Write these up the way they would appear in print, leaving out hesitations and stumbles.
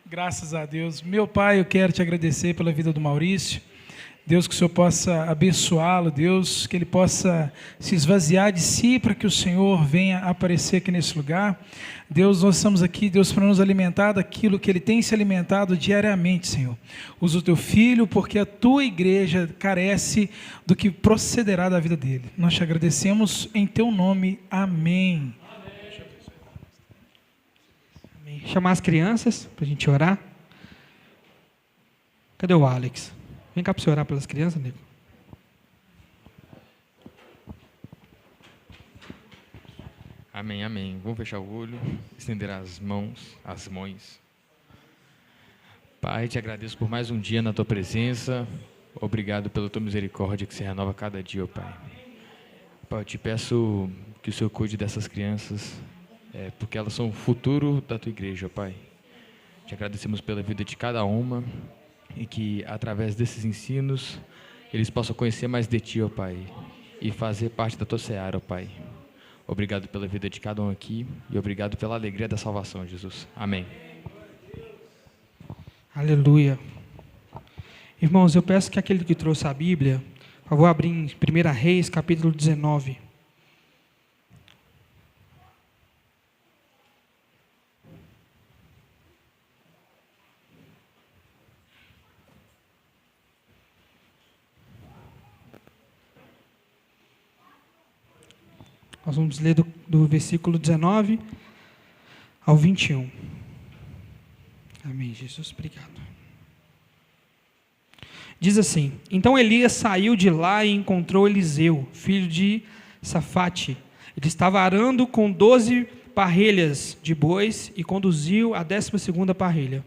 Graças a Deus. Meu Pai, eu quero te agradecer pela vida do Maurício. Deus, que o Senhor possa abençoá-lo, Deus, que ele possa se esvaziar de si para que o Senhor venha aparecer aqui nesse lugar. Deus, nós estamos aqui, Deus, para nos alimentar daquilo que ele tem se alimentado diariamente, Senhor. Usa o teu filho, porque a tua igreja carece do que procederá da vida dele. Nós te agradecemos em teu nome. Amém. Amém. Chamar as crianças para a gente orar. Cadê o Alex? Vem cá para você orar pelas crianças, nego. Amém, amém. Vamos fechar o olho, estender as mãos. Pai, te agradeço por mais um dia na tua presença. Obrigado pela tua misericórdia que se renova cada dia, ó Pai. Pai, eu te peço que o Senhor cuide dessas crianças, porque elas são o futuro da tua igreja, ó Pai. Te agradecemos pela vida de cada uma e que, através desses ensinos, eles possam conhecer mais de Ti, ó Pai, e fazer parte da Tua seara, ó Pai. Obrigado pela vida de cada um aqui e obrigado pela alegria da salvação, Jesus. Amém. Aleluia. Irmãos, eu peço que aquele que trouxe a Bíblia, por favor, abrir em 1 Reis, capítulo 19. Nós vamos ler do versículo 19 ao 21. Amém, Jesus, obrigado. Diz assim: Então Elias saiu de lá e encontrou Eliseu, filho de Safate. Ele estava arando com 12 parrelhas de bois e conduziu a 12ª parrelha.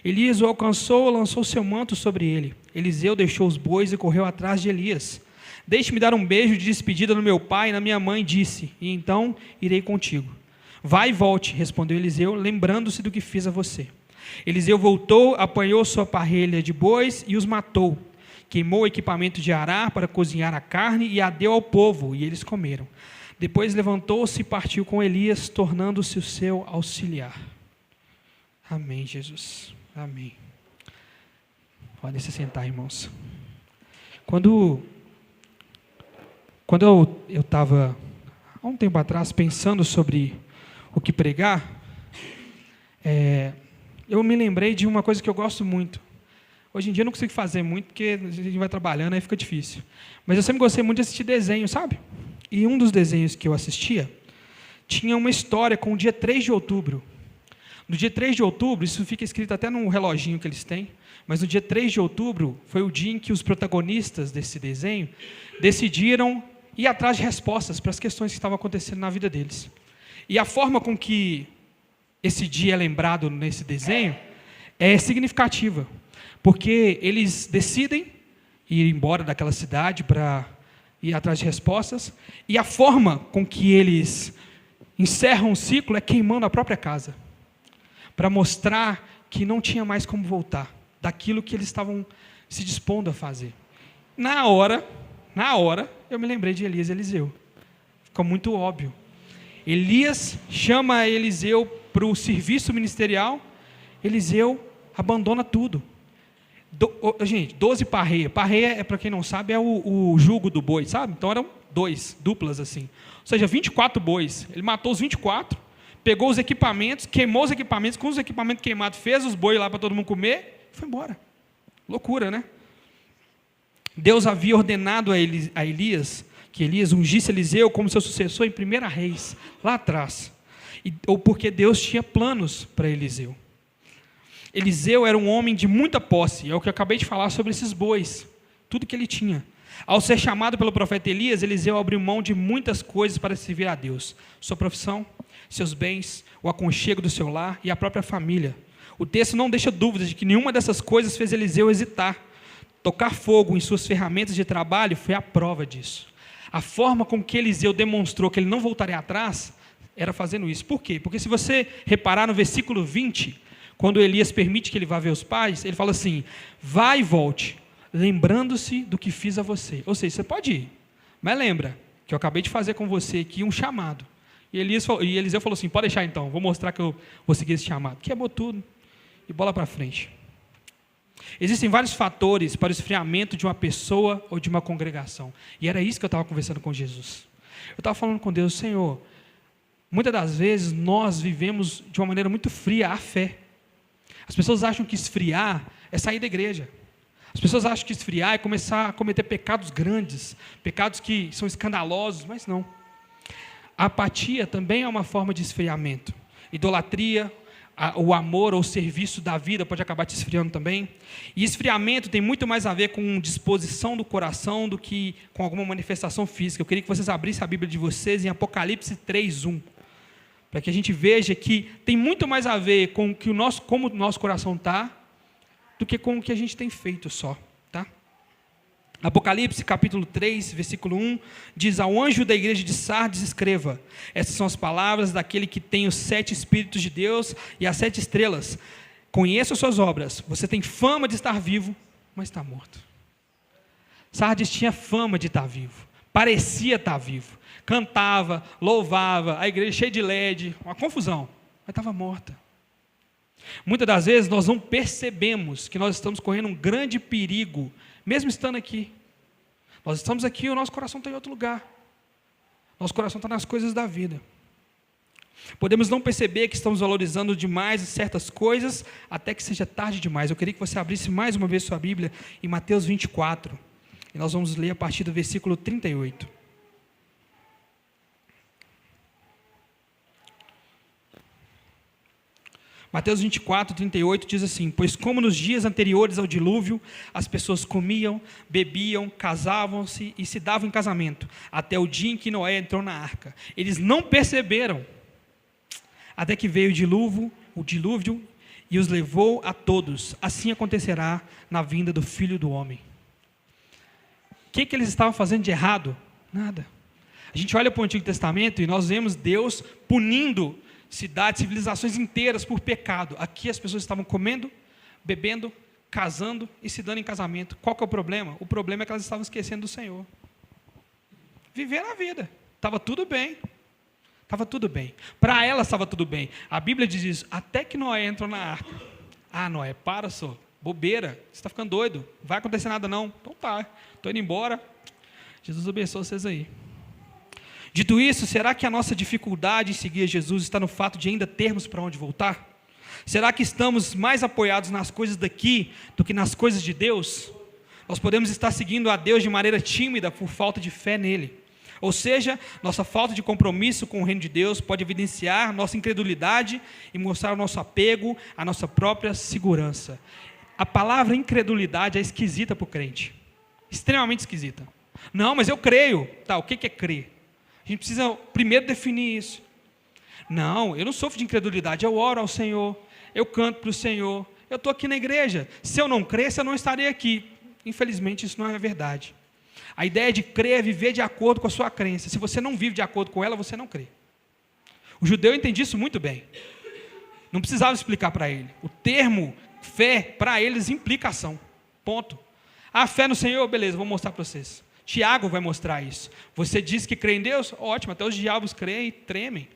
Elias o alcançou, lançou seu manto sobre ele. Eliseu deixou os bois e correu atrás de Elias. Deixe-me dar um beijo de despedida no meu pai e na minha mãe, disse, e então irei contigo. Vai e volte, respondeu Eliseu, lembrando-se do que fiz a você. Eliseu voltou, apanhou sua parrelha de bois e os matou. Queimou o equipamento de arar para cozinhar a carne e a deu ao povo, e eles comeram. Depois levantou-se e partiu com Elias, tornando-se o seu auxiliar. Amém, Jesus. Amém. Podem se sentar, irmãos. Quando eu estava, há um tempo atrás, pensando sobre o que pregar, eu me lembrei de uma coisa que eu gosto muito. Hoje em dia eu não consigo fazer muito, porque a gente vai trabalhando, aí fica difícil. Mas eu sempre gostei muito de assistir desenho, sabe? E um dos desenhos que eu assistia tinha uma história com o dia 3 de outubro. No dia 3 de outubro, isso fica escrito até no reloginho que eles têm, mas no dia 3 de outubro foi o dia em que os protagonistas desse desenho decidiram ir atrás de respostas para as questões que estavam acontecendo na vida deles. E a forma com que esse dia é lembrado nesse desenho é significativa, porque eles decidem ir embora daquela cidade para ir atrás de respostas, e a forma com que eles encerram o ciclo é queimando a própria casa, para mostrar que não tinha mais como voltar daquilo que eles estavam se dispondo a fazer. Na hora, eu me lembrei de Elias e Eliseu. Ficou muito óbvio. Elias chama Eliseu para o serviço ministerial, Eliseu abandona tudo. Gente, 12 parreias. Parreia, para quem não sabe, é o jugo do boi, sabe? Então eram 2, duplas assim. Ou seja, 24 bois. Ele matou os 24, pegou os equipamentos, queimou os equipamentos, com os equipamentos queimados, fez os bois lá para todo mundo comer e foi embora. Loucura, né? Deus havia ordenado a Elias que Elias ungisse Eliseu como seu sucessor em 1 Reis, lá atrás. Ou porque Deus tinha planos para Eliseu. Eliseu era um homem de muita posse, é o que eu acabei de falar sobre esses bois, tudo que ele tinha. Ao ser chamado pelo profeta Elias, Eliseu abriu mão de muitas coisas para servir a Deus. Sua profissão, seus bens, o aconchego do seu lar e a própria família. O texto não deixa dúvidas de que nenhuma dessas coisas fez Eliseu hesitar. Tocar fogo em suas ferramentas de trabalho foi a prova disso. A forma com que Eliseu demonstrou que ele não voltaria atrás era fazendo isso. Por quê? Porque se você reparar no versículo 20, quando Elias permite que ele vá ver os pais, ele fala assim, vai e volte, lembrando-se do que fiz a você. Ou seja, você pode ir, mas lembra que eu acabei de fazer com você aqui um chamado. E Eliseu falou assim, pode deixar então, vou mostrar que eu vou seguir esse chamado. Queimou tudo e bola para frente. Existem vários fatores para o esfriamento de uma pessoa ou de uma congregação. E era isso que eu estava conversando com Jesus. Eu estava falando com Deus, Senhor, muitas das vezes nós vivemos de uma maneira muito fria a fé. As pessoas acham que esfriar é sair da igreja. As pessoas acham que esfriar é começar a cometer pecados grandes, pecados que são escandalosos, mas não. A apatia também é uma forma de esfriamento. Idolatria, o amor ou o serviço da vida pode acabar te esfriando também. E esfriamento tem muito mais a ver com disposição do coração do que com alguma manifestação física. Eu queria que vocês abrissem a Bíblia de vocês em Apocalipse 3:1, para que a gente veja que tem muito mais a ver com que como o nosso coração está, do que com o que a gente tem feito só. Tá? Apocalipse capítulo 3, versículo 1, diz: ao anjo da igreja de Sardes escreva, essas são as palavras daquele que tem os 7 Espíritos de Deus e as 7 estrelas. Conheço as suas obras, você tem fama de estar vivo, mas está morto. Sardes tinha fama de estar vivo, parecia estar vivo, cantava, louvava, a igreja cheia de LED, uma confusão, mas estava morta. Muitas das vezes nós não percebemos que nós estamos correndo um grande perigo, mesmo estando aqui. Nós estamos aqui e o nosso coração está em outro lugar. Nosso coração está nas coisas da vida. Podemos não perceber que estamos valorizando demais certas coisas, até que seja tarde demais. Eu queria que você abrisse mais uma vez sua Bíblia em Mateus 24. E nós vamos ler a partir do versículo 38. Mateus 24, 38 diz assim: pois como nos dias anteriores ao dilúvio, as pessoas comiam, bebiam, casavam-se e se davam em casamento, até o dia em que Noé entrou na arca. Eles não perceberam, até que veio o dilúvio e os levou a todos. Assim acontecerá na vinda do Filho do Homem. O que eles estavam fazendo de errado? Nada. A gente olha para o Antigo Testamento e nós vemos Deus punindo cidades, civilizações inteiras por pecado. Aqui as pessoas estavam comendo, bebendo, casando e se dando em casamento. Qual que é o problema? O problema é que elas estavam esquecendo do Senhor. Viveram a vida. Estava tudo bem. Estava tudo bem. Para elas estava tudo bem. A Bíblia diz isso. Até que Noé entrou na arca. Ah, Noé, para só. Bobeira. Você está ficando doido. Não vai acontecer nada não. Então tá. Estou indo embora. Jesus abençoe vocês aí. Dito isso, será que a nossa dificuldade em seguir Jesus está no fato de ainda termos para onde voltar? Será que estamos mais apoiados nas coisas daqui do que nas coisas de Deus? Nós podemos estar seguindo a Deus de maneira tímida por falta de fé nele. Ou seja, nossa falta de compromisso com o reino de Deus pode evidenciar nossa incredulidade e mostrar o nosso apego à nossa própria segurança. A palavra incredulidade é esquisita para o crente. Extremamente esquisita. Não, mas eu creio. Tá, o que é crer? A gente precisa primeiro definir isso. Não, eu não sofro de incredulidade, eu oro ao Senhor, eu canto para o Senhor, eu estou aqui na igreja. Se eu não cresce, eu não estarei aqui. Infelizmente, isso não é verdade. A ideia de crer é viver de acordo com a sua crença. Se você não vive de acordo com ela, você não crê. O judeu entende isso muito bem. Não precisava explicar para ele. O termo fé, para eles, implica ação. Ponto. A fé no Senhor, beleza, vou mostrar para vocês. Tiago vai mostrar isso. Você diz que crê em Deus? Ótimo, até os diabos creem e tremem.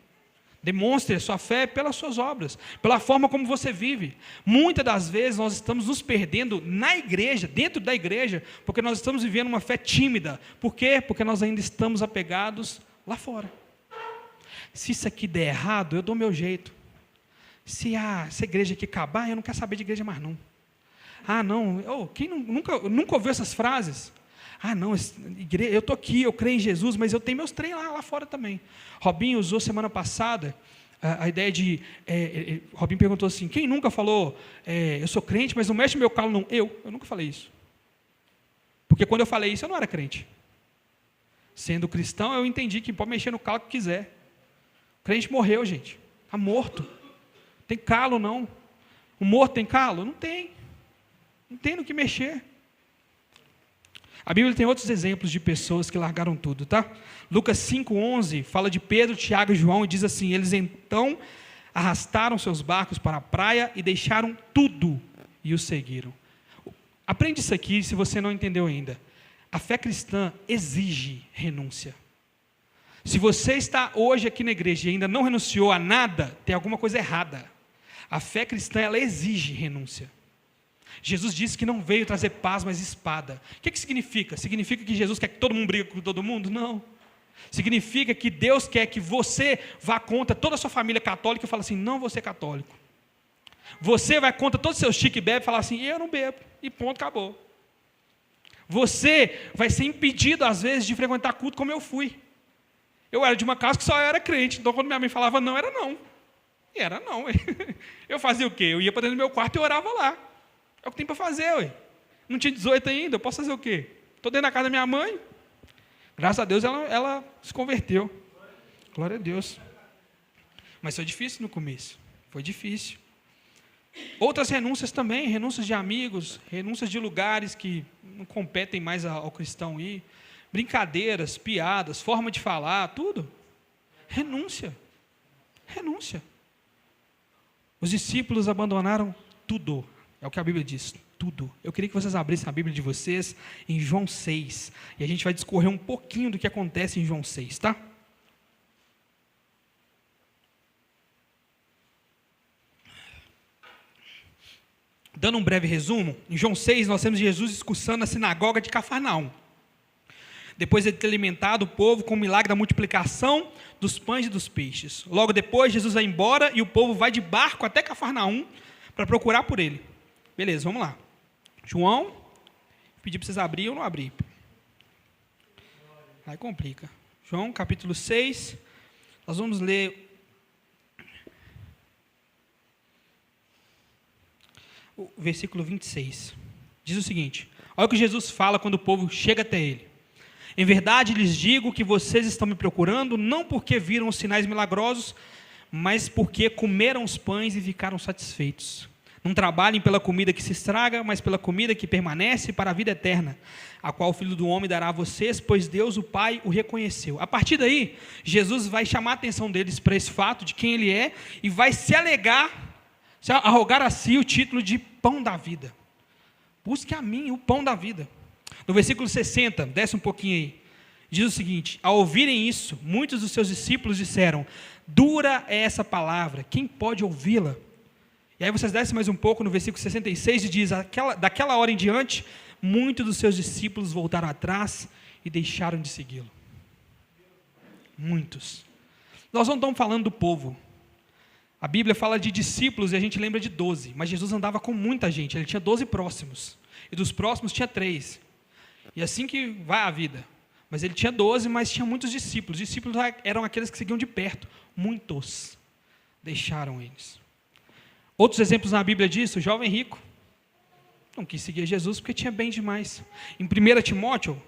Demonstre a sua fé pelas suas obras, pela forma como você vive. Muitas das vezes nós estamos nos perdendo na igreja, dentro da igreja, porque nós estamos vivendo uma fé tímida. Por quê? Porque nós ainda estamos apegados lá fora. Se isso aqui der errado, eu dou meu jeito. Se essa igreja aqui acabar, eu não quero saber de igreja mais não. Ah, não, quem nunca ouviu essas frases? Ah, não, eu estou aqui, eu creio em Jesus, mas eu tenho meus trem lá fora também. Robinho usou semana passada a ideia de... Robinho perguntou assim, quem nunca falou, eu sou crente, mas não mexe no meu calo, não? Eu nunca falei isso. Porque quando eu falei isso, eu não era crente. Sendo cristão, eu entendi que pode mexer no calo que quiser. O crente morreu, gente. Está morto. Tem calo, não. O morto tem calo? Não tem. Não tem no que mexer. A Bíblia tem outros exemplos de pessoas que largaram tudo, tá? Lucas 5:11 fala de Pedro, Tiago e João e diz assim: eles então arrastaram seus barcos para a praia e deixaram tudo e os seguiram. Aprende isso aqui se você não entendeu ainda. A fé cristã exige renúncia. Se você está hoje aqui na igreja e ainda não renunciou a nada, tem alguma coisa errada. A fé cristã, ela exige renúncia. Jesus disse que não veio trazer paz, mas espada. O que significa? Significa que Jesus quer que todo mundo brigue com todo mundo? Não. Significa que Deus quer que você vá contra toda a sua família católica e fale assim, não vou ser católico. Você vai contra todos os seus chique e bebe e falar assim, eu não bebo. E ponto, acabou. Você vai ser impedido, às vezes, de frequentar culto como eu fui. Eu era de uma casa que só eu era crente. Então, quando minha mãe falava não, era não. E era não. Eu fazia o quê? Eu ia para dentro do meu quarto e orava lá. É o que tem para fazer, ué. Não tinha 18 ainda, eu posso fazer o quê? Estou dentro da casa da minha mãe. Graças a Deus ela se converteu. Glória a Deus. Mas foi difícil no começo. Foi difícil. Outras renúncias também, renúncias de amigos, renúncias de lugares que não competem mais ao cristão ir. Brincadeiras, piadas, forma de falar, tudo. Renúncia. Renúncia. Os discípulos abandonaram tudo. É o que a Bíblia diz, tudo. Eu queria que vocês abrissem a Bíblia de vocês em João 6. E a gente vai discorrer um pouquinho do que acontece em João 6, tá? Dando um breve resumo, em João 6 nós temos Jesus discursando na sinagoga de Cafarnaum. Depois de ter alimentado o povo com o milagre da multiplicação dos pães e dos peixes. Logo depois, Jesus vai embora e o povo vai de barco até Cafarnaum para procurar por ele. Beleza, vamos lá. João, pedi para vocês abrirem, eu não abri. Aí complica. João, capítulo 6, nós vamos ler o versículo 26. Diz o seguinte, olha o que Jesus fala quando o povo chega até ele. Em verdade lhes digo que vocês estão me procurando, não porque viram os sinais milagrosos, mas porque comeram os pães e ficaram satisfeitos. Não trabalhem pela comida que se estraga, mas pela comida que permanece para a vida eterna, a qual o Filho do Homem dará a vocês, pois Deus, o Pai, o reconheceu. A partir daí, Jesus vai chamar a atenção deles para esse fato de quem ele é e vai se arrogar a si o título de pão da vida. Busque a mim o pão da vida. No versículo 60, desce um pouquinho aí, diz o seguinte, ao ouvirem isso, muitos dos seus discípulos disseram, dura é essa palavra, quem pode ouvi-la? E aí vocês descem mais um pouco no versículo 66 e diz, daquela hora em diante, muitos dos seus discípulos voltaram atrás e deixaram de segui-lo. Muitos. Nós não estamos falando do povo. A Bíblia fala de discípulos e a gente lembra de 12, mas Jesus andava com muita gente, ele tinha 12 próximos, e dos próximos tinha 3. E assim que vai a vida. Mas ele tinha 12, mas tinha muitos discípulos. Discípulos eram aqueles que seguiam de perto. Muitos deixaram eles. Outros exemplos na Bíblia disso, o jovem rico não quis seguir Jesus porque tinha bem demais. Em 1 Timóteo,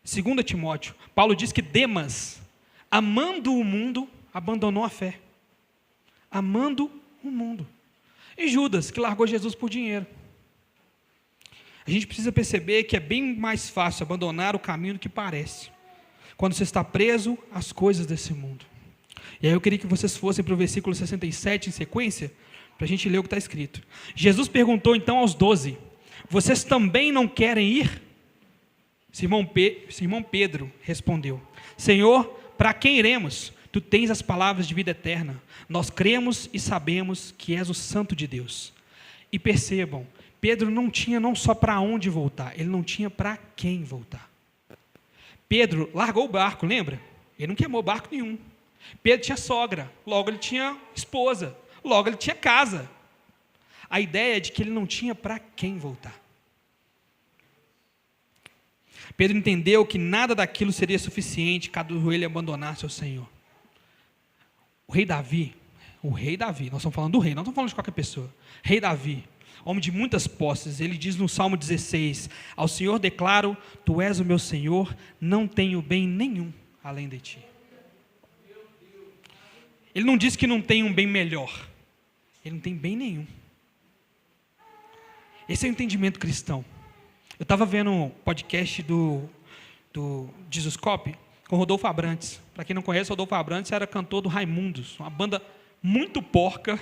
2 Timóteo, Paulo diz que Demas, amando o mundo, abandonou a fé. Amando o mundo. E Judas, que largou Jesus por dinheiro. A gente precisa perceber que é bem mais fácil abandonar o caminho do que parece, quando você está preso às coisas desse mundo. E aí eu queria que vocês fossem para o versículo 67 em sequência, para a gente ler o que está escrito. Jesus perguntou então aos 12, vocês também não querem ir? Simão Pedro respondeu, Senhor, para quem iremos? Tu tens as palavras de vida eterna. Nós cremos e sabemos que és o Santo de Deus. E percebam, Pedro não tinha não só para onde voltar, ele não tinha para quem voltar. Pedro largou o barco, lembra? Ele não queimou barco nenhum. Pedro tinha sogra, logo ele tinha esposa, logo ele tinha casa. A ideia é de que ele não tinha para quem voltar. Pedro entendeu que nada daquilo seria suficiente caso ele abandonasse o Senhor. O rei Davi, nós estamos falando do rei, não estamos falando de qualquer pessoa. Rei Davi, homem de muitas posses, ele diz no Salmo 16, ao Senhor declaro, tu és o meu Senhor, não tenho bem nenhum além de ti. Ele não diz que não tem um bem melhor, ele não tem bem nenhum. Esse é o entendimento cristão. Eu estava vendo um podcast do Jesuscope com Rodolfo Abrantes. Para quem não conhece, Rodolfo Abrantes era cantor do Raimundos, uma banda muito porca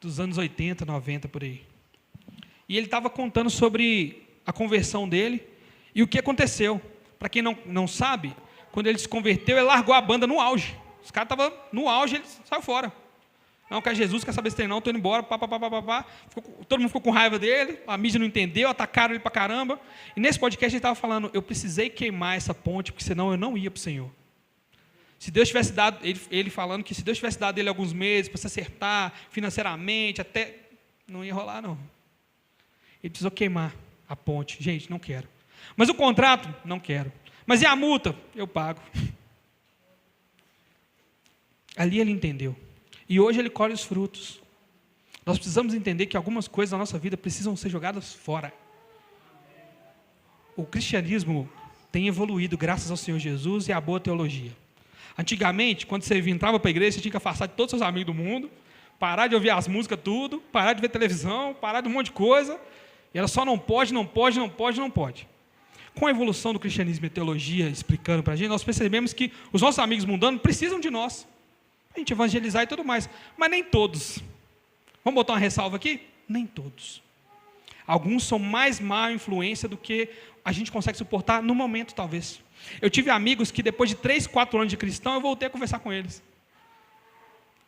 dos anos 80, 90, por aí. E ele estava contando sobre a conversão dele e o que aconteceu. Para quem não sabe, quando ele se converteu, ele largou a banda no auge. Os caras estavam no auge, ele saiu fora. Não, quer Jesus, quer saber se tem não, estou indo embora, todo mundo ficou com raiva dele, a mídia não entendeu, atacaram ele pra caramba. E nesse podcast ele estava falando, eu precisei queimar essa ponte, porque senão eu não ia para o Senhor. Se Deus tivesse dado, ele falando que se Deus tivesse dado ele alguns meses para se acertar financeiramente, até não ia rolar não. Ele precisou queimar a ponte. Gente, não quero. Mas o contrato, não quero. Mas e a multa? Eu pago. Ali ele entendeu. E hoje ele colhe os frutos. Nós precisamos entender que algumas coisas da nossa vida precisam ser jogadas fora. O cristianismo tem evoluído graças ao Senhor Jesus e à boa teologia. Antigamente, quando você entrava para a igreja, você tinha que afastar de todos os seus amigos do mundo, parar de ouvir as músicas tudo, parar de ver televisão, parar de um monte de coisa, e ela só não pode. Com a evolução do cristianismo e a teologia explicando para a gente, nós percebemos que os nossos amigos mundanos precisam de nós. A gente evangelizar e tudo mais. Mas nem todos. Vamos botar uma ressalva aqui? Nem todos. Alguns são mais má influência do que a gente consegue suportar no momento, talvez. Eu tive amigos que depois de 3, 4 anos de cristão, eu voltei a conversar com eles.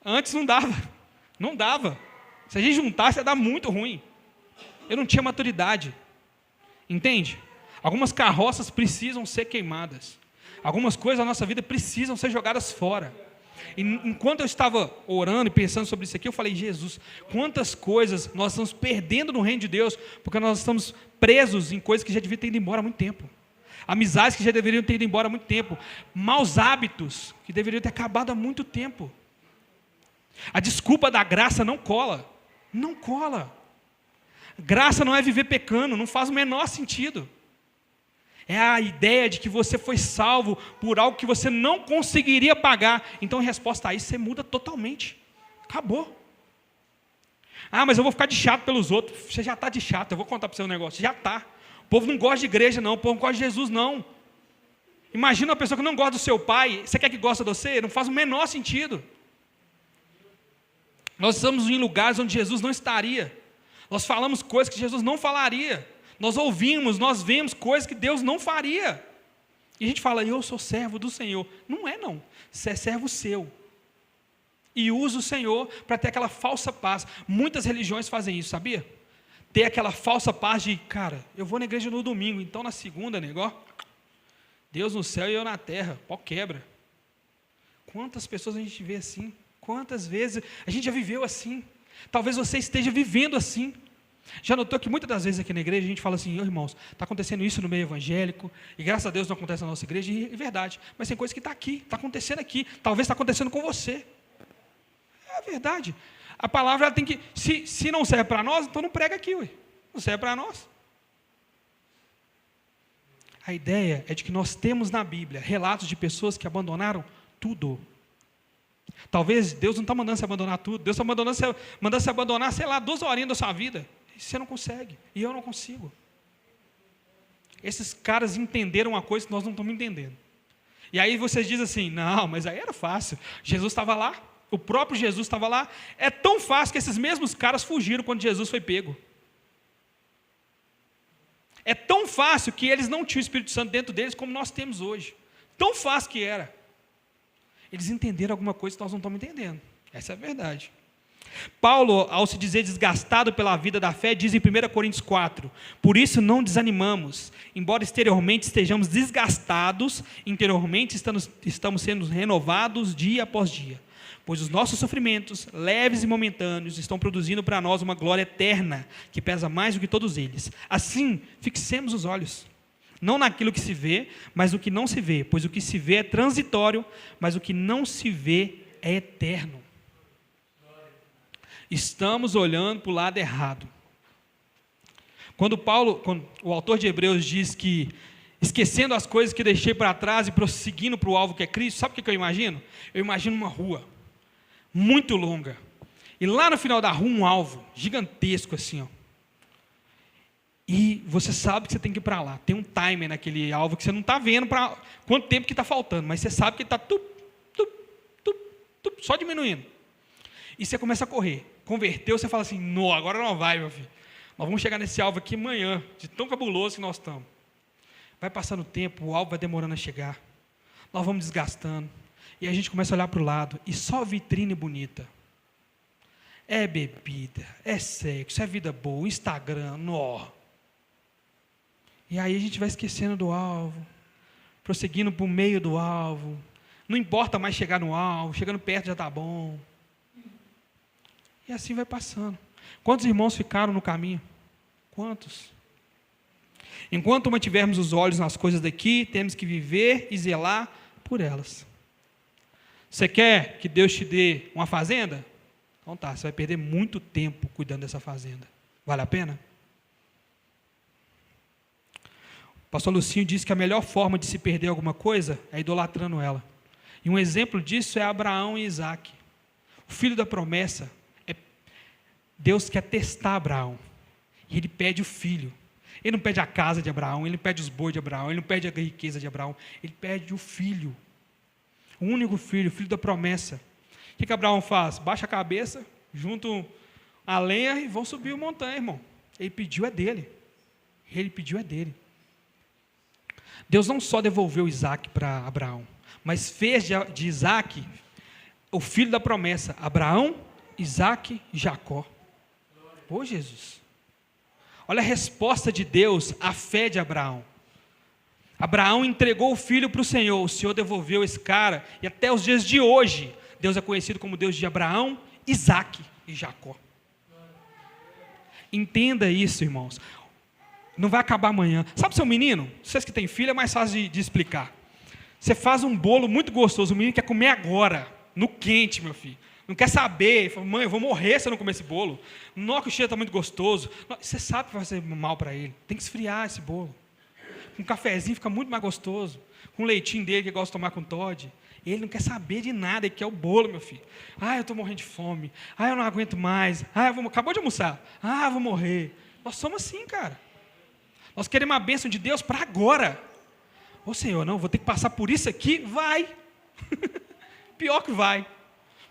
Antes não dava. Não dava. Se a gente juntasse, ia dar muito ruim. Eu não tinha maturidade. Entende? Algumas carroças precisam ser queimadas. Algumas coisas da nossa vida precisam ser jogadas fora. E enquanto eu estava orando e pensando sobre isso aqui, eu falei, Jesus, quantas coisas nós estamos perdendo no reino de Deus, porque nós estamos presos em coisas que já deviam ter ido embora há muito tempo. Amizades que já deveriam ter ido embora há muito tempo. Maus hábitos que deveriam ter acabado há muito tempo. A desculpa da graça não cola. Não cola. Graça não é viver pecando, não faz o menor sentido. É a ideia de que você foi salvo por algo que você não conseguiria pagar. Então, em resposta a isso, você muda totalmente. Acabou. Ah, mas eu vou ficar de chato pelos outros. Você já está de chato, eu vou contar para você um negócio. Já está. O povo não gosta de igreja, não. O povo não gosta de Jesus, não. Imagina uma pessoa que não gosta do seu pai. Você quer que goste de você? Não faz o menor sentido. Nós estamos em lugares onde Jesus não estaria. Nós falamos coisas que Jesus não falaria. Nós ouvimos, nós vemos coisas que Deus não faria. E a gente fala, eu sou servo do Senhor. Não é não, você é servo seu. E usa o Senhor para ter aquela falsa paz. Muitas religiões fazem isso, sabia? Ter aquela falsa paz de, cara, eu vou na igreja no domingo, então na segunda, negócio, Deus no céu e eu na terra, pau quebra. Quantas pessoas a gente vê assim? Quantas vezes a gente já viveu assim? Talvez você esteja vivendo assim. Já notou que muitas das vezes aqui na igreja a gente fala assim, irmãos, está acontecendo isso no meio evangélico, e graças a Deus não acontece na nossa igreja, e é verdade, mas tem coisa que está aqui, está acontecendo aqui, talvez está acontecendo com você. É verdade. A palavra ela tem que, se não serve para nós, então não prega aqui, ué. Não serve para nós. A ideia é de que nós temos na Bíblia relatos de pessoas que abandonaram tudo. Talvez Deus não está mandando você abandonar tudo, Deus está mandando você abandonar, sei lá, 2 horinhas da sua vida. Você não consegue, e eu não consigo. Esses caras entenderam uma coisa que nós não estamos entendendo. E aí vocês dizem assim, não, mas aí era fácil. Jesus estava lá, o próprio Jesus estava lá. É tão fácil que esses mesmos caras fugiram quando Jesus foi pego. É tão fácil que eles não tinham o Espírito Santo dentro deles como nós temos hoje. Tão fácil que era. Eles entenderam alguma coisa que nós não estamos entendendo. Essa é a verdade. Paulo, ao se dizer desgastado pela vida da fé, diz em 1 Coríntios 4, por isso não desanimamos, embora exteriormente estejamos desgastados, interiormente estamos sendo renovados dia após dia, pois os nossos sofrimentos, leves e momentâneos, estão produzindo para nós uma glória eterna, que pesa mais do que todos eles. Assim, fixemos os olhos, não naquilo que se vê, mas no que não se vê, pois o que se vê é transitório, mas o que não se vê é eterno. Estamos olhando para o lado errado. Quando o autor de Hebreus diz que, esquecendo as coisas que deixei para trás e prosseguindo para o alvo que é Cristo, sabe o que eu imagino? Eu imagino uma rua, muito longa, e lá no final da rua um alvo, gigantesco assim, ó. E você sabe que você tem que ir para lá, tem um timer naquele alvo que você não está vendo para quanto tempo que está faltando, mas você sabe que ele está só diminuindo. E você começa a correr. Converteu, você fala assim, não, agora não vai, meu filho. Nós vamos chegar nesse alvo aqui amanhã, de tão cabuloso que nós estamos. Vai passando o tempo, o alvo vai demorando a chegar. Nós vamos desgastando. E a gente começa a olhar para o lado, e só vitrine bonita. é bebida, é sexo, é vida boa, Instagram, nó. E aí a gente vai esquecendo do alvo, prosseguindo para o meio do alvo. Não importa mais chegar no alvo, chegando perto já está bom. E assim vai passando. Quantos irmãos ficaram no caminho? Quantos? Enquanto mantivermos os olhos nas coisas daqui, temos que viver e zelar por elas. Você quer que Deus te dê uma fazenda? Então tá, você vai perder muito tempo cuidando dessa fazenda. Vale a pena? O pastor Lucinho disse que a melhor forma de se perder alguma coisa é idolatrando ela. E um exemplo disso é Abraão e Isaac. O filho da promessa, Deus quer testar Abraão. E ele pede o filho. Ele não pede a casa de Abraão, ele não pede os bois de Abraão, ele não pede a riqueza de Abraão. Ele pede o filho. O único filho, o filho da promessa. O que Abraão faz? Baixa a cabeça, junto a lenha e vão subir a montanha, irmão. Ele pediu é dele. Ele pediu é dele. Deus não só devolveu Isaac para Abraão, mas fez de Isaac o filho da promessa. Abraão, Isaac e Jacó. Ô Jesus. Olha a resposta de Deus à fé de Abraão. Abraão entregou o filho para o Senhor devolveu esse cara, e até os dias de hoje, Deus é conhecido como Deus de Abraão, Isaac e Jacó. Entenda isso, irmãos. Não vai acabar amanhã. Sabe seu menino? Vocês que têm filho, é mais fácil de explicar. Você faz um bolo muito gostoso, o menino quer comer agora, no quente, meu filho. Não quer saber, fala, mãe, eu vou morrer se eu não comer esse bolo. Não, que o cheiro está muito gostoso. Você sabe que vai fazer mal para ele. Tem que esfriar esse bolo. Com um cafezinho fica muito mais gostoso. Com o leitinho dele, que gosta de tomar com Toddy. Ele não quer saber de nada, ele quer o bolo, meu filho. Ah, eu estou morrendo de fome. Ah, eu não aguento mais. Ah, acabou de almoçar. Ah, eu vou morrer. Nós somos assim, cara. Nós queremos a bênção de Deus para agora. Ô Senhor, não, vou ter que passar por isso aqui? Vai. Pior que vai.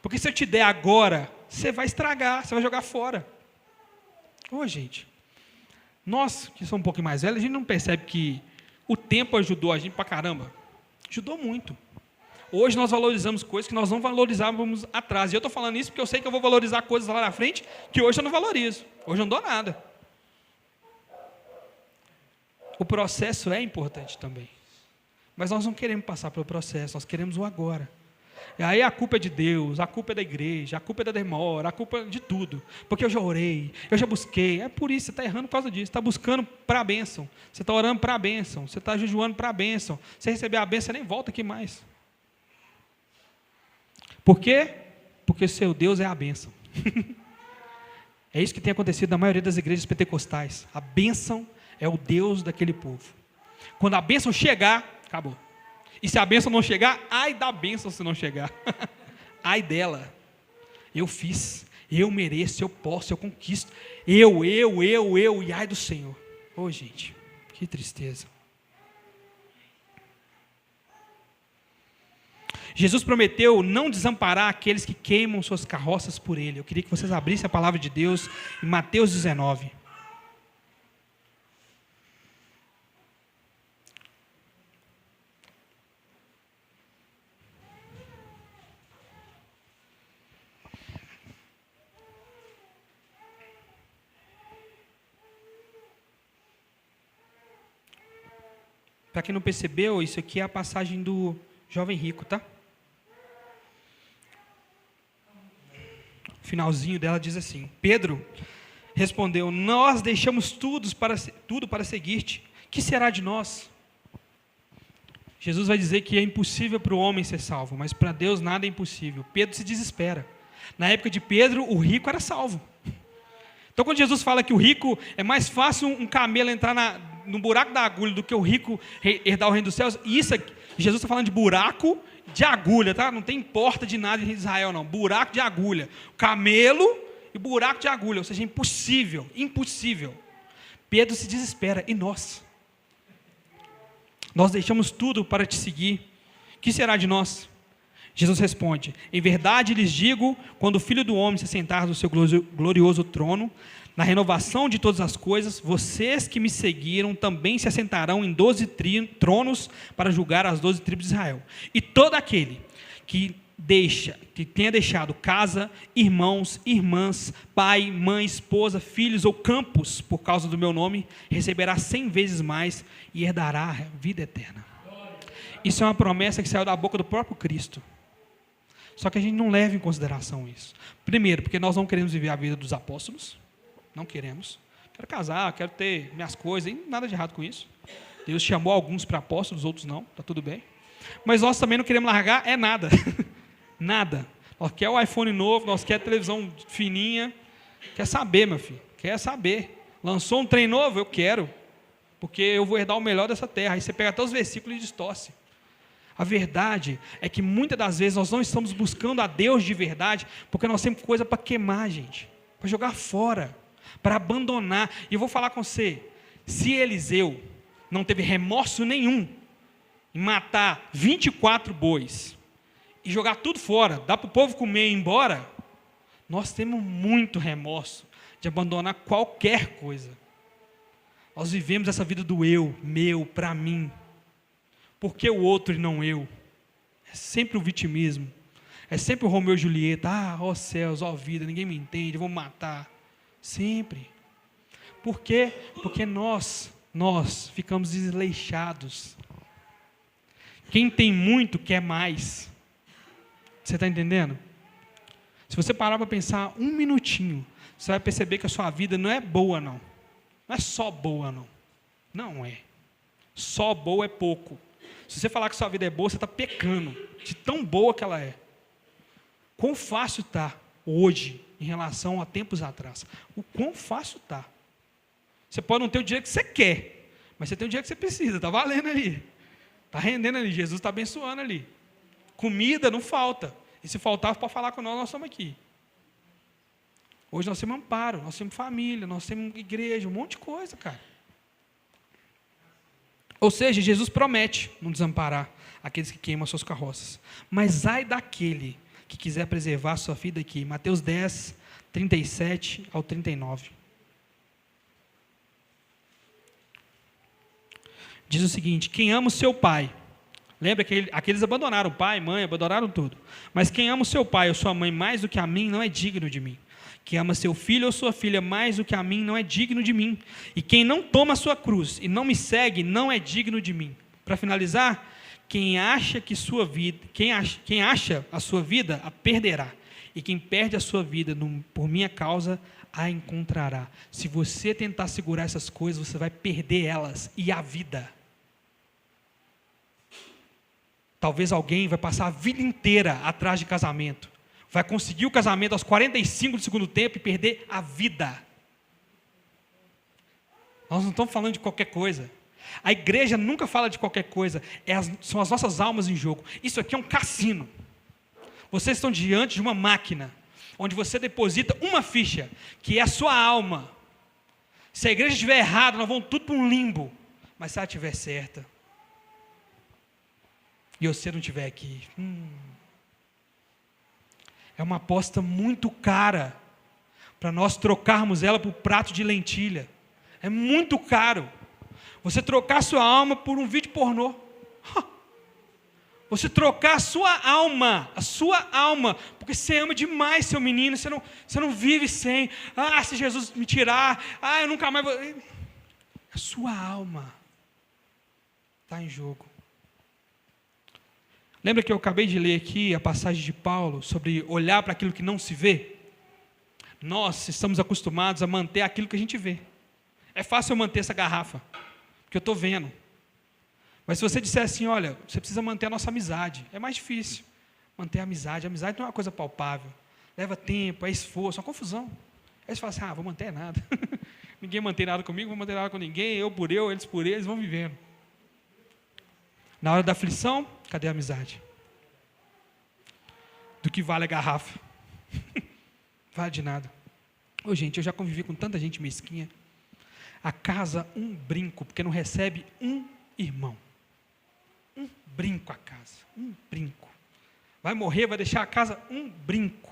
Porque se eu te der agora, você vai estragar, você vai jogar fora. Ô gente, nós que somos um pouquinho mais velhos, a gente não percebe que o tempo ajudou a gente pra caramba. Ajudou muito. Hoje nós valorizamos coisas que nós não valorizávamos atrás. E eu estou falando isso porque eu sei que eu vou valorizar coisas lá na frente que hoje eu não valorizo. Hoje eu não dou nada. O processo é importante também. Mas nós não queremos passar pelo processo, nós queremos o agora. E aí a culpa é de Deus, a culpa é da igreja, a culpa é da demora, a culpa é de tudo. Porque eu já orei, eu já busquei. É por isso, você está errando por causa disso. Você está buscando para a bênção. Você está orando para a bênção. Você está jejuando para a bênção. Você receber a bênção, você nem volta aqui mais. Por quê? Porque seu Deus é a bênção. É isso que tem acontecido na maioria das igrejas pentecostais. A bênção é o Deus daquele povo. Quando a bênção chegar, acabou. E se a bênção não chegar, ai da bênção se não chegar. Ai dela. Eu fiz, eu mereço, eu posso, eu conquisto. Eu, e ai do Senhor. Ô gente, que tristeza. Jesus prometeu não desamparar aqueles que queimam suas carroças por Ele. Eu queria que vocês abrissem a palavra de Deus em Mateus 19. Para quem não percebeu, isso aqui é a passagem do jovem rico, tá? O finalzinho dela diz assim: Pedro respondeu: nós deixamos tudo para seguir-te. Que será de nós? Jesus vai dizer que é impossível para o homem ser salvo, mas para Deus nada é impossível. Pedro se desespera. Na época de Pedro, o rico era salvo. Então, quando Jesus fala que o rico é mais fácil um camelo entrar no buraco da agulha do que o rico herdar o reino dos céus, e isso aqui, Jesus está falando de buraco de agulha, tá? Não tem porta de nada em Israel, não. Buraco de agulha. Camelo e buraco de agulha, ou seja, impossível, impossível. Pedro se desespera. E nós? Nós deixamos tudo para te seguir. Que será de nós? Jesus responde: em verdade lhes digo, quando o Filho do Homem se sentar no seu glorioso trono, na renovação de todas as coisas, vocês que me seguiram também se assentarão em 12 tronos para julgar as 12 tribos de Israel. E todo aquele que que tenha deixado casa, irmãos, irmãs, pai, mãe, esposa, filhos ou campos por causa do meu nome, receberá 100 vezes mais e herdará a vida eterna. Isso é uma promessa que saiu da boca do próprio Cristo. Só que a gente não leva em consideração isso. Primeiro, porque nós não queremos viver a vida dos apóstolos. Não queremos. Quero casar, quero ter minhas coisas, e nada de errado com isso. Deus chamou alguns para apóstolos, outros não, está tudo bem. Mas nós também não queremos largar nada. Nada. Nós quer o iPhone novo, nós quer televisão fininha. Quer saber, meu filho, quer saber. Lançou um trem novo? Eu quero. Porque eu vou herdar o melhor dessa terra. Aí você pega até os versículos e distorce. A verdade é que muitas das vezes nós não estamos buscando a Deus de verdade, porque nós temos coisa para queimar, gente, para jogar fora, para abandonar. E eu vou falar com você, se Eliseu não teve remorso nenhum em matar 24 bois e jogar tudo fora, dar para o povo comer e ir embora, nós temos muito remorso de abandonar qualquer coisa. Nós vivemos essa vida do eu, meu, para mim. Por que o outro e não eu? É sempre o vitimismo. É sempre o Romeu e Julieta. Ó céus, ó vida, ninguém me entende, eu vou me matar. Sempre. Por quê? Porque nós ficamos desleixados. Quem tem muito quer mais. Você está entendendo? Se você parar para pensar um minutinho, você vai perceber que a sua vida não é boa, não. Não é só boa, não. Não é. Só boa é pouco. Se você falar que sua vida é boa, você está pecando de tão boa que ela é. Quão fácil está hoje em relação a tempos atrás? O quão fácil está. Você pode não ter o dinheiro que você quer, mas você tem o dinheiro que você precisa, está valendo ali. Está rendendo ali, Jesus está abençoando ali. Comida não falta. E se faltar, pode falar com nós estamos aqui. Hoje nós temos amparo, nós temos família, nós temos igreja, um monte de coisa, cara. Ou seja, Jesus promete não desamparar aqueles que queimam as suas carroças. Mas ai daquele que quiser preservar a sua vida aqui. Mateus 10, 37 ao 39. Diz o seguinte: quem ama o seu pai, lembra que aqueles abandonaram o pai, mãe, abandonaram tudo. Mas quem ama o seu pai ou sua mãe mais do que a mim, não é digno de mim. Quem ama seu filho ou sua filha mais do que a mim, não é digno de mim. E quem não toma a sua cruz e não me segue, não é digno de mim. Para finalizar, quem acha a sua vida, a perderá. E quem perde a sua vida por minha causa, a encontrará. Se você tentar segurar essas coisas, você vai perder elas e a vida. Talvez alguém vai passar a vida inteira atrás de casamento. Vai conseguir o casamento aos 45 do segundo tempo e perder a vida. Nós não estamos falando de qualquer coisa. A igreja nunca fala de qualquer coisa. São as nossas almas em jogo. Isso aqui é um cassino. Vocês estão diante de uma máquina, onde você deposita uma ficha, que é a sua alma. Se a igreja estiver errada, nós vamos tudo para um limbo. Mas se ela estiver certa, e você não estiver aqui, é uma aposta muito cara para nós trocarmos ela por prato de lentilha. É muito caro. Você trocar sua alma por um vídeo pornô. Você trocar a sua alma, porque você ama demais seu menino, você não vive sem. Se Jesus me tirar, eu nunca mais vou. A sua alma está em jogo. Lembra que eu acabei de ler aqui a passagem de Paulo sobre olhar para aquilo que não se vê? Nós estamos acostumados a manter aquilo que a gente vê. É fácil eu manter essa garrafa, porque eu estou vendo. Mas se você disser assim, olha, você precisa manter a nossa amizade, é mais difícil manter a amizade. A amizade não é uma coisa palpável. Leva tempo, é esforço, é uma confusão. Aí você fala assim, vou manter nada. Ninguém mantém nada comigo, vou manter nada com ninguém, eu por eu, eles por eles, vão vivendo. Na hora da aflição, cadê a amizade? Do que vale a garrafa? Vale de nada. Gente, eu já convivi com tanta gente mesquinha. A casa, um brinco, porque não recebe um irmão. Um brinco a casa, um brinco. Vai morrer, vai deixar a casa um brinco.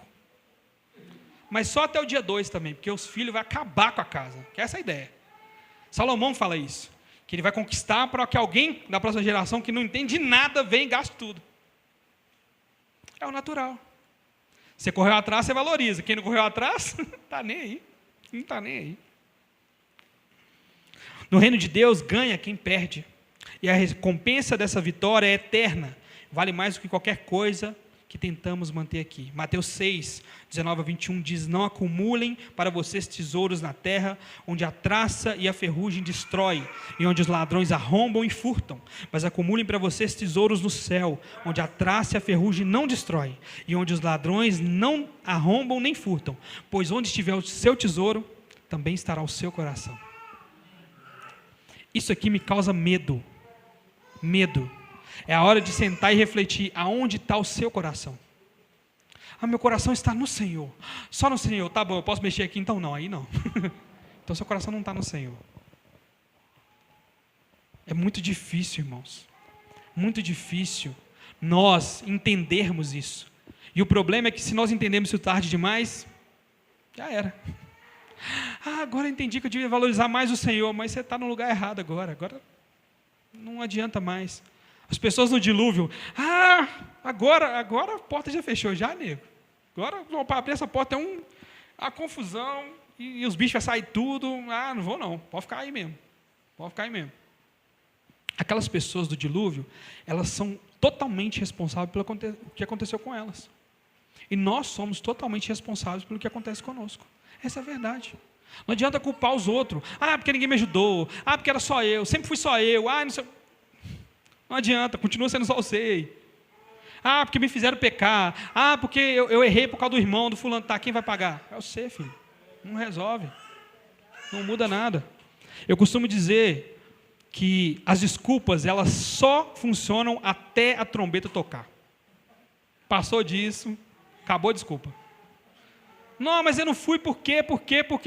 Mas só até o dia 2 também, porque os filhos vão acabar com a casa. Que é essa a ideia. Salomão fala isso. Que ele vai conquistar para que alguém da próxima geração que não entende nada venha e gaste tudo. É o natural. Você correu atrás, você valoriza. Quem não correu atrás, está nem aí. Não está nem aí. No reino de Deus, ganha quem perde. E a recompensa dessa vitória é eterna. Vale mais do que qualquer coisa que tentamos manter aqui. Mateus 6, 19 a 21 diz: não acumulem para vocês tesouros na terra, onde a traça e a ferrugem destrói, e onde os ladrões arrombam e furtam. Mas acumulem para vocês tesouros no céu, onde a traça e a ferrugem não destrói, e onde os ladrões não arrombam nem furtam. Pois onde estiver o seu tesouro, também estará o seu coração. Isso aqui me causa medo. Medo. É a hora de sentar e refletir, aonde está o seu coração? Meu coração está no Senhor. Só no Senhor. Tá bom, eu posso mexer aqui? Então não, aí não. Então seu coração não está no Senhor. É muito difícil, irmãos. Muito difícil nós entendermos isso. E o problema é que se nós entendemos isso tarde demais, já era. Agora eu entendi que eu devia valorizar mais o Senhor, mas você está no lugar errado agora. Agora não adianta mais. As pessoas no dilúvio, agora a porta já fechou, já, nego. Agora, para abrir essa porta é a confusão, e os bichos vão sair tudo. Não vou não, pode ficar aí mesmo. Pode ficar aí mesmo. Aquelas pessoas do dilúvio, elas são totalmente responsáveis pelo que aconteceu com elas. E nós somos totalmente responsáveis pelo que acontece conosco. Essa é a verdade. Não adianta culpar os outros. Porque ninguém me ajudou. Porque era só eu, sempre fui só eu. Não sei. Não adianta, continua sendo só você. Porque me fizeram pecar. Porque eu errei por causa do irmão, do fulano. Quem vai pagar? É você, filho. Não resolve. Não muda nada. Eu costumo dizer que as desculpas, elas só funcionam até a trombeta tocar. Passou disso, acabou a desculpa. Não, mas eu não fui por quê?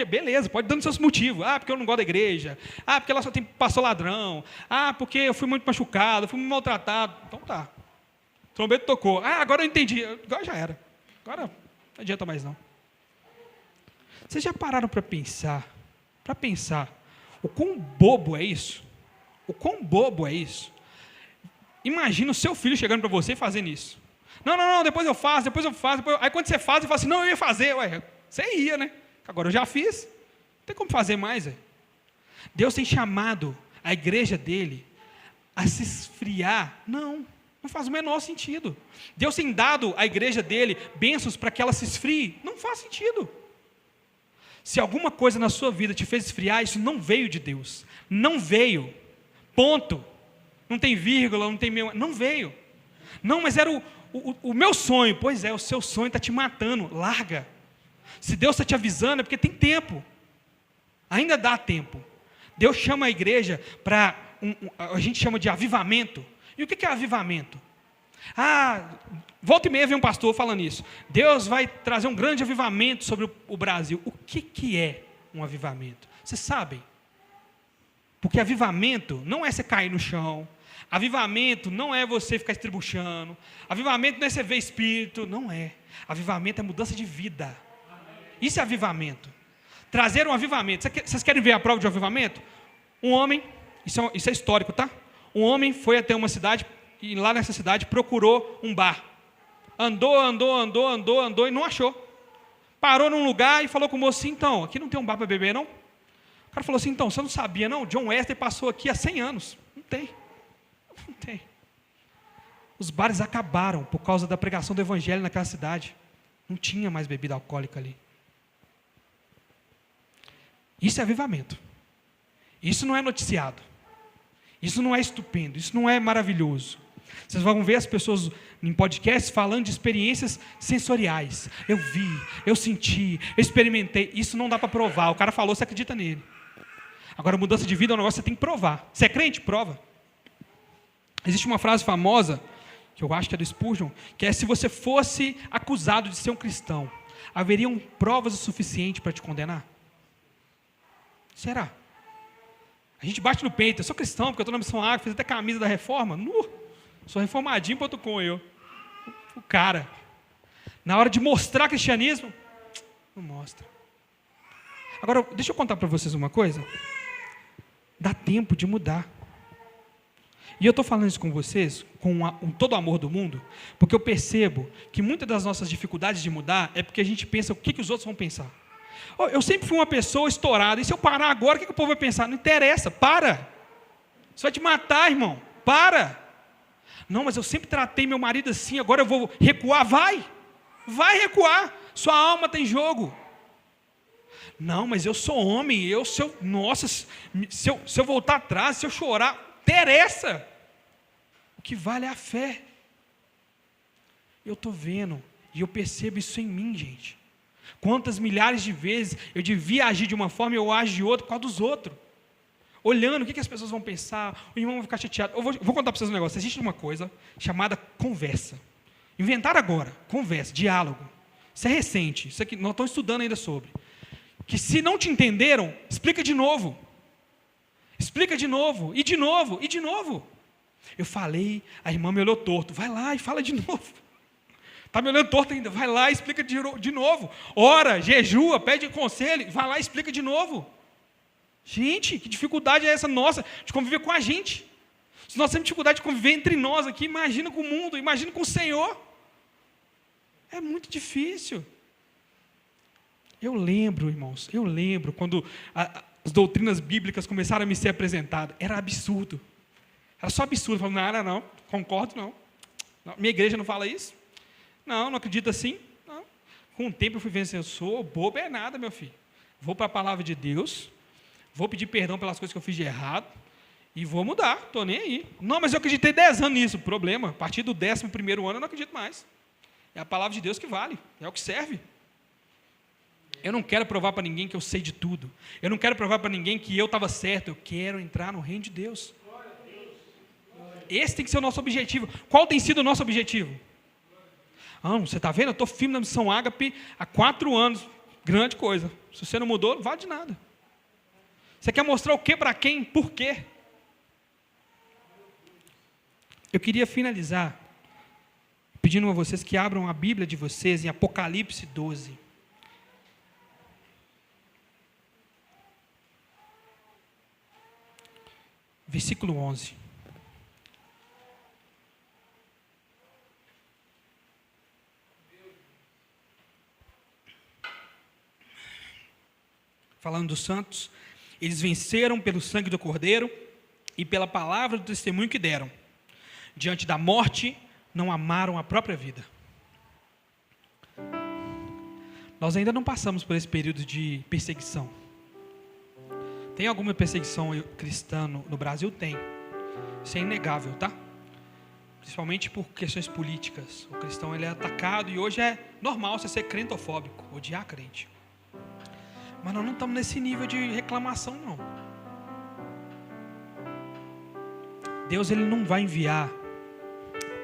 Beleza, pode dando seus motivos. Porque eu não gosto da igreja. Porque ela só passou ladrão. Porque eu fui muito machucado, fui muito maltratado. Então tá. O trombeta tocou. Agora eu entendi. Agora já era. Agora não adianta mais não. Vocês já pararam para pensar o quão bobo é isso? O quão bobo é isso? Imagina o seu filho chegando para você e fazendo isso. Não, depois eu faço. Aí quando você faz, você fala assim, não, eu ia fazer. Você ia, né? Agora eu já fiz. Não tem como fazer mais. Deus tem chamado a igreja dele a se esfriar. Não faz o menor sentido. Deus tem dado à igreja dele bênçãos para que ela se esfrie. Não faz sentido. Se alguma coisa na sua vida te fez esfriar, isso não veio de Deus. Não veio. Ponto. Não tem vírgula, não tem meu. Não veio. Não, mas era o meu sonho. Pois é, o seu sonho está te matando. Larga. Se Deus está te avisando, é porque tem tempo. Ainda dá tempo. Deus chama a igreja para, a gente chama de avivamento. E o que é avivamento? Volta e meia vem um pastor falando isso. Deus vai trazer um grande avivamento sobre o Brasil. O que é um avivamento? Vocês sabem? Porque avivamento não é você cair no chão. Avivamento não é você ficar estribuchando. Avivamento não é você ver espírito. Não é. Avivamento é mudança de vida. Isso é avivamento. Trazer um avivamento. Vocês querem ver a prova de avivamento? Um homem, isso é histórico, tá? Um homem foi até uma cidade e lá nessa cidade procurou um bar. Andou e não achou. Parou num lugar e falou com o moço assim, então, aqui não tem um bar para beber, não? O cara falou assim, então, você não sabia, não? John Wesley passou aqui há 100 anos. Não tem. Os bares acabaram por causa da pregação do evangelho naquela cidade. Não tinha mais bebida alcoólica ali. Isso é avivamento. Isso não é noticiado. Isso não é estupendo. Isso não é maravilhoso. Vocês vão ver as pessoas em podcasts falando de experiências sensoriais. Eu vi, eu senti, eu experimentei. Isso não dá para provar. O cara falou, você acredita nele. Agora, mudança de vida é um negócio que você tem que provar. Você é crente? Prova. Existe uma frase famosa, que eu acho que é do Spurgeon, que é: se você fosse acusado de ser um cristão, haveriam provas o suficiente para te condenar? Será? A gente bate no peito, eu sou cristão porque eu estou na Missão Água, fiz até camisa da reforma. Sou reformadinho.com eu. O cara, na hora de mostrar cristianismo, não mostra. Agora, deixa eu contar para vocês uma coisa. Dá tempo de mudar. E eu estou falando isso com vocês, com todo o amor do mundo, porque eu percebo que muitas das nossas dificuldades de mudar é porque a gente pensa o que os outros vão pensar. Eu sempre fui uma pessoa estourada, e se eu parar agora, o que o povo vai pensar? Não interessa, para. Isso vai te matar, irmão, para. Não, mas eu sempre tratei meu marido assim, agora eu vou recuar. Vai recuar, sua alma tem jogo. Não, mas eu sou homem, se eu voltar atrás, se eu chorar, interessa. O que vale é a fé. Eu estou vendo, e eu percebo isso em mim, gente. Quantas milhares de vezes eu devia agir de uma forma e eu ajo de outra por causa dos outros. Olhando o que as pessoas vão pensar, o irmão vai ficar chateado. Eu vou contar para vocês um negócio. Existe uma coisa chamada conversa. Inventaram agora, conversa, diálogo. Isso é recente, isso aqui nós estamos estudando ainda sobre. Que se não te entenderam, explica de novo. Explica de novo, e de novo, e de novo. Eu falei, a irmã me olhou torto. Vai lá e fala de novo. Está me olhando torto ainda, vai lá e explica de novo. Ora, jejua, pede conselho, vai lá e explica de novo. Gente, que dificuldade é essa nossa de conviver com a gente? Se nós temos dificuldade de conviver entre nós aqui, imagina com o mundo, imagina com o Senhor. É muito difícil. Eu lembro, irmãos, quando as doutrinas bíblicas começaram a me ser apresentadas. Era absurdo. Era só absurdo. Eu falava, não, concordo, não. Minha igreja não fala isso. Não acredito assim. Não. Com o tempo eu fui vendo assim, eu sou bobo é nada, meu filho. Vou para a palavra de Deus, vou pedir perdão pelas coisas que eu fiz de errado e vou mudar, estou nem aí. Não, mas eu acreditei 10 anos nisso. Problema, a partir do 11º ano eu não acredito mais. É a palavra de Deus que vale, é o que serve. Eu não quero provar para ninguém que eu sei de tudo. Eu não quero provar para ninguém que eu estava certo. Eu quero entrar no reino de Deus. Esse tem que ser o nosso objetivo. Qual tem sido o nosso objetivo? Você está vendo? Eu estou firme na missão Ágape há 4 anos. Grande coisa. Se você não mudou, não vale de nada. Você quer mostrar o que para quem? Por quê? Eu queria finalizar pedindo a vocês que abram a Bíblia de vocês em Apocalipse 12. Versículo 11. Falando dos santos, eles venceram pelo sangue do Cordeiro e pela palavra do testemunho que deram. Diante da morte, não amaram a própria vida. Nós ainda não passamos por esse período de perseguição. Tem alguma perseguição cristã no Brasil? Tem. Isso é inegável, tá? Principalmente por questões políticas. O cristão ele é atacado e hoje é normal você ser crentofóbico, odiar crente. Mas nós não estamos nesse nível de reclamação, não. Deus ele não vai enviar,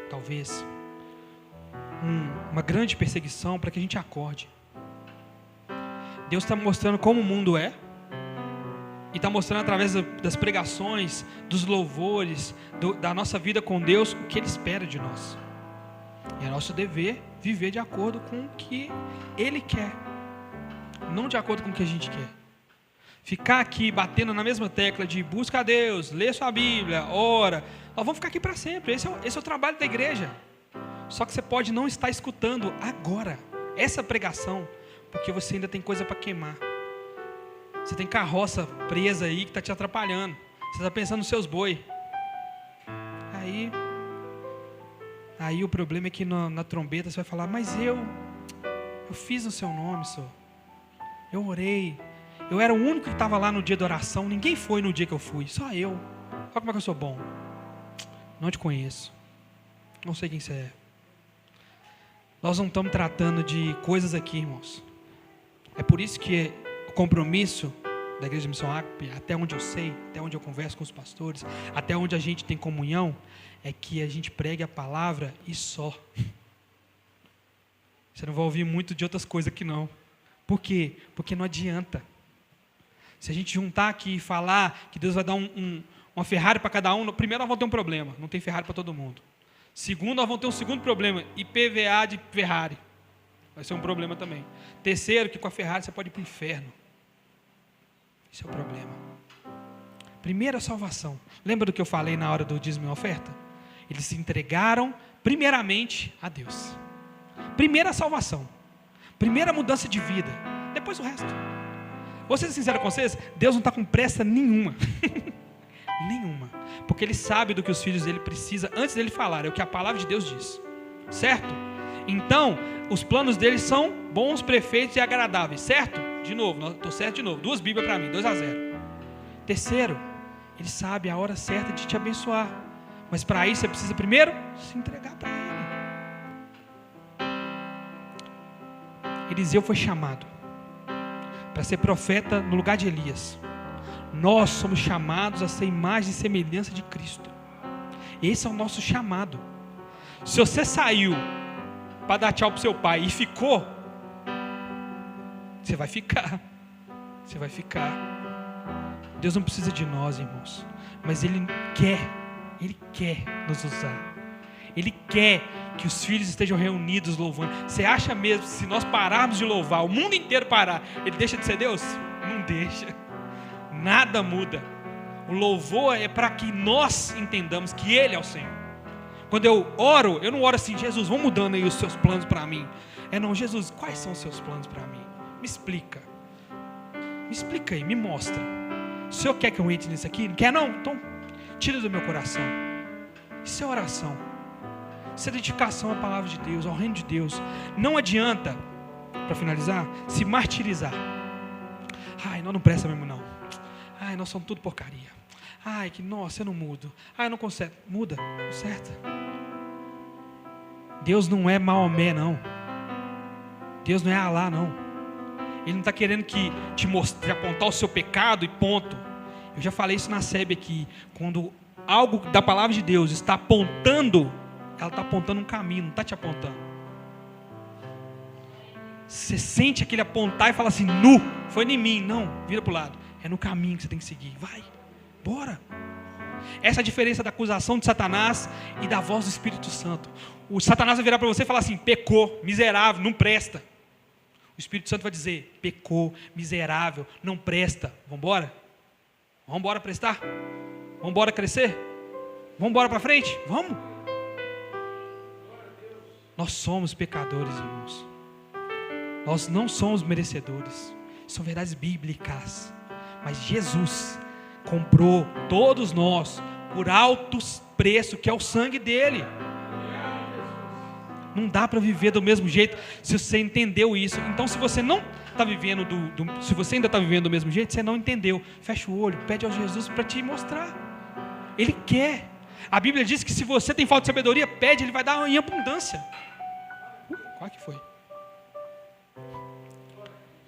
talvez, uma grande perseguição para que a gente acorde. Deus está mostrando como o mundo é. E está mostrando através das pregações, dos louvores, da nossa vida com Deus, o que Ele espera de nós. E é nosso dever viver de acordo com o que Ele quer, não de acordo com o que a gente quer. Ficar aqui batendo na mesma tecla de busca a Deus, lê sua Bíblia, ora, nós vamos ficar aqui para sempre. Esse é o trabalho da igreja. Só que você pode não estar escutando agora essa pregação, porque você ainda tem coisa para queimar. Você tem carroça presa aí que está te atrapalhando. Você está pensando nos seus boi. Aí o problema é que na trombeta você vai falar, mas eu fiz no seu nome, Senhor. Eu orei. Eu era o único que estava lá no dia da oração. Ninguém foi no dia que eu fui, só eu. Olha como é que eu sou bom. Não te conheço. Não sei quem você é. Nós não estamos tratando de coisas aqui, irmãos. É por isso que o compromisso da Igreja de Missão Ágape, até onde eu sei, até onde eu converso com os pastores, até onde a gente tem comunhão, é que a gente pregue a palavra e só. Você não vai ouvir muito de outras coisas aqui não. Por quê? Porque não adianta. Se a gente juntar aqui e falar que Deus vai dar uma Ferrari para cada um, primeiro nós vamos ter um problema, não tem Ferrari para todo mundo. Segundo, nós vamos ter um segundo problema, IPVA de Ferrari. Vai ser um problema também. Terceiro, que com a Ferrari você pode ir para o inferno. Esse é o problema. Primeira salvação. Lembra do que eu falei na hora do dízimo e oferta? Eles se entregaram primeiramente a Deus. Primeira salvação. Primeira mudança de vida. Depois o resto. Vou ser sincero com vocês, Deus não está com pressa nenhuma. Nenhuma. Porque Ele sabe do que os filhos dele precisam antes dele falar. É o que a palavra de Deus diz. Certo? Então, os planos dele são bons, perfeitos e agradáveis. Certo? De novo, estou certo de novo. 2 Bíblias para mim, 2-0. Terceiro, Ele sabe a hora certa de te abençoar. Mas para isso você precisa primeiro se entregar para Ele. Eliseu foi chamado para ser profeta no lugar de Elias. Nós somos chamados a ser imagem e semelhança de Cristo. Esse é o nosso chamado. Se você saiu para dar tchau para o seu pai e ficou, você vai ficar. Você vai ficar. Deus não precisa de nós, irmãos, mas Ele quer nos usar. Ele quer que os filhos estejam reunidos louvando. Você acha mesmo que se nós pararmos de louvar, o mundo inteiro parar, Ele deixa de ser Deus? Não deixa. Nada muda. O louvor é para que nós entendamos que Ele é o Senhor. Quando eu oro, eu não oro assim: Jesus, vão mudando aí os seus planos para mim. Não, Jesus, quais são os seus planos para mim? Me explica. Me explica aí, me mostra. O Senhor quer que eu entre nisso aqui? Não quer não? Então, tira do meu coração. Isso é oração. Isso é dedicação à palavra de Deus, ao reino de Deus. Não adianta, para finalizar, se martirizar. Ai, nós não presta mesmo não. Ai, nós somos tudo porcaria. Ai, que nossa, eu não mudo. Ai, eu não conserto. Muda, conserta. Deus não é Maomé, não. Deus não é Alá, não. Ele não está querendo que te mostre, apontar o seu pecado e ponto. Eu já falei isso na SEB aqui. Quando algo da palavra de Deus está apontando, ela está apontando um caminho, não está te apontando. Você sente aquele apontar e fala assim: nu, foi em mim. Não, vira para o lado. É no caminho que você tem que seguir. Vai, bora. Essa é a diferença da acusação de Satanás e da voz do Espírito Santo. O Satanás vai virar para você e falar assim: pecou, miserável, não presta. O Espírito Santo vai dizer: pecou, miserável, não presta. Vamos embora? Vamos embora prestar? Vamos embora crescer? Vamos embora para frente? Vamos. Nós somos pecadores, irmãos. Nós não somos merecedores. São verdades bíblicas. Mas Jesus comprou todos nós por alto preço, que é o sangue dele. Não dá para viver do mesmo jeito se você entendeu isso. Então, se você não está vivendo se você ainda está vivendo do mesmo jeito, você não entendeu. Fecha o olho, pede ao Jesus para te mostrar. Ele quer. A Bíblia diz que se você tem falta de sabedoria, pede, Ele vai dar em abundância. Qual que foi?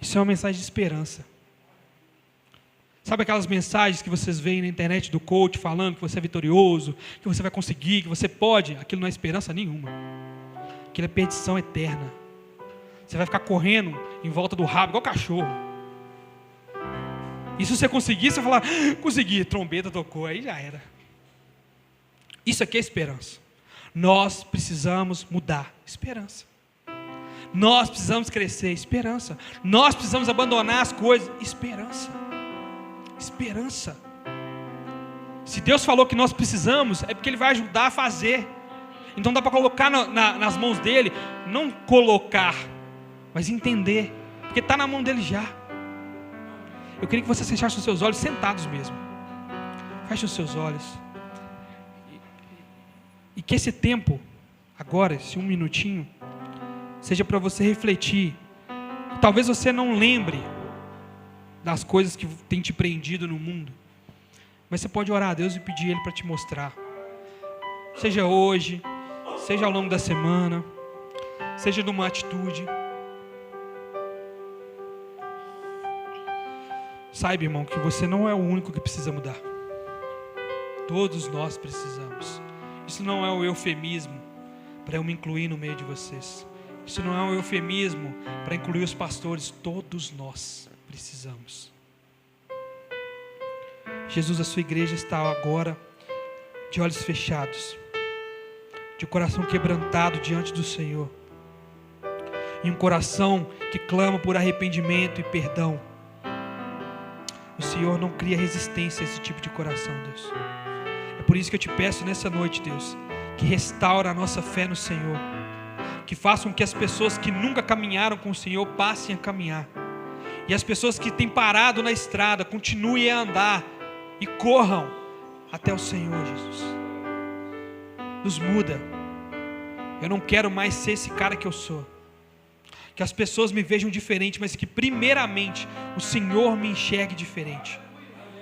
Isso é uma mensagem de esperança. Sabe aquelas mensagens que vocês veem na internet do coach falando que você é vitorioso, que você vai conseguir, que você pode? Aquilo não é esperança nenhuma. Aquilo é perdição eterna. Você vai ficar correndo em volta do rabo, igual cachorro. E se você conseguir, você vai falar: consegui, trombeta tocou, aí já era. Isso aqui é esperança. Nós precisamos mudar. Esperança. Nós precisamos crescer. Esperança. Nós precisamos abandonar as coisas. Esperança. Esperança. Se Deus falou que nós precisamos, é porque Ele vai ajudar a fazer. Então dá para colocar nas mãos dEle. Não colocar, mas entender. Porque está na mão dEle já. Eu queria que você fechasse os seus olhos, sentados mesmo. Feche os seus olhos. E que esse tempo, agora, esse 1 minutinho, seja para você refletir. Talvez você não lembre das coisas que tem te prendido no mundo, mas você pode orar a Deus e pedir Ele para te mostrar. Seja hoje, seja ao longo da semana, seja numa atitude. Saiba, irmão, que você não é o único que precisa mudar. Todos nós precisamos. Isso não é um eufemismo para eu me incluir no meio de vocês. Isso não é um eufemismo para incluir os pastores. Todos nós precisamos. Jesus, a sua igreja está agora de olhos fechados, de coração quebrantado diante do Senhor, e um coração que clama por arrependimento e perdão. o Senhor não cria resistência a esse tipo de coração, Deus. É por isso que eu te peço nessa noite, Deus, que restaura a nossa fé no Senhor, que faça com que as pessoas que nunca caminharam com o Senhor passem a caminhar, e as pessoas que têm parado na estrada continuem a andar e corram até o Senhor, Jesus. Nos muda. Eu não quero mais ser esse cara que eu sou. Que as pessoas me vejam diferente, mas que primeiramente o Senhor me enxergue diferente,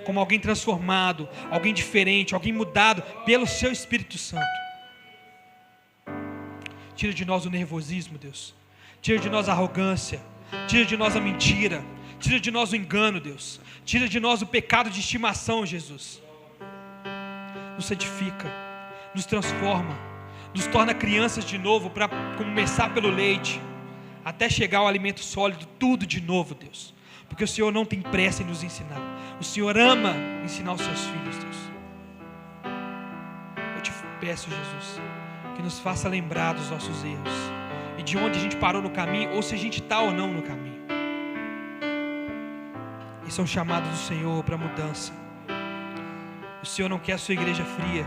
como alguém transformado, alguém diferente, alguém mudado pelo Seu Espírito Santo. Tira de nós o nervosismo, Deus. Tira de nós a arrogância. Tira de nós a mentira. Tira de nós o engano, Deus. Tira de nós o pecado de estimação, Jesus. Nos edifica, nos transforma, nos torna crianças de novo, para começar pelo leite, até chegar ao alimento sólido, tudo de novo, Deus. Porque o Senhor não tem pressa em nos ensinar. O Senhor ama ensinar os seus filhos, Deus. Eu te peço, Jesus, que nos faça lembrar dos nossos erros e de onde a gente parou no caminho, ou se a gente está ou não no caminho. Isso é um chamado do Senhor para mudança. O Senhor não quer a sua igreja fria.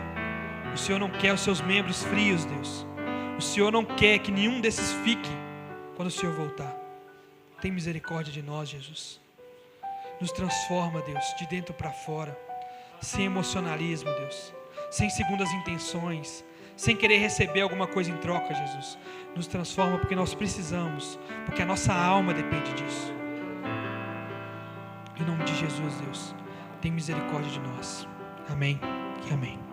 O Senhor não quer os seus membros frios, Deus. O Senhor não quer que nenhum desses fique quando o Senhor voltar. Tem misericórdia de nós, Jesus. Nos transforma, Deus, de dentro para fora, sem emocionalismo, Deus, sem segundas intenções, sem querer receber alguma coisa em troca, Jesus. Nos transforma porque nós precisamos, porque a nossa alma depende disso. Em nome de Jesus, Deus, tem misericórdia de nós. Amém e amém.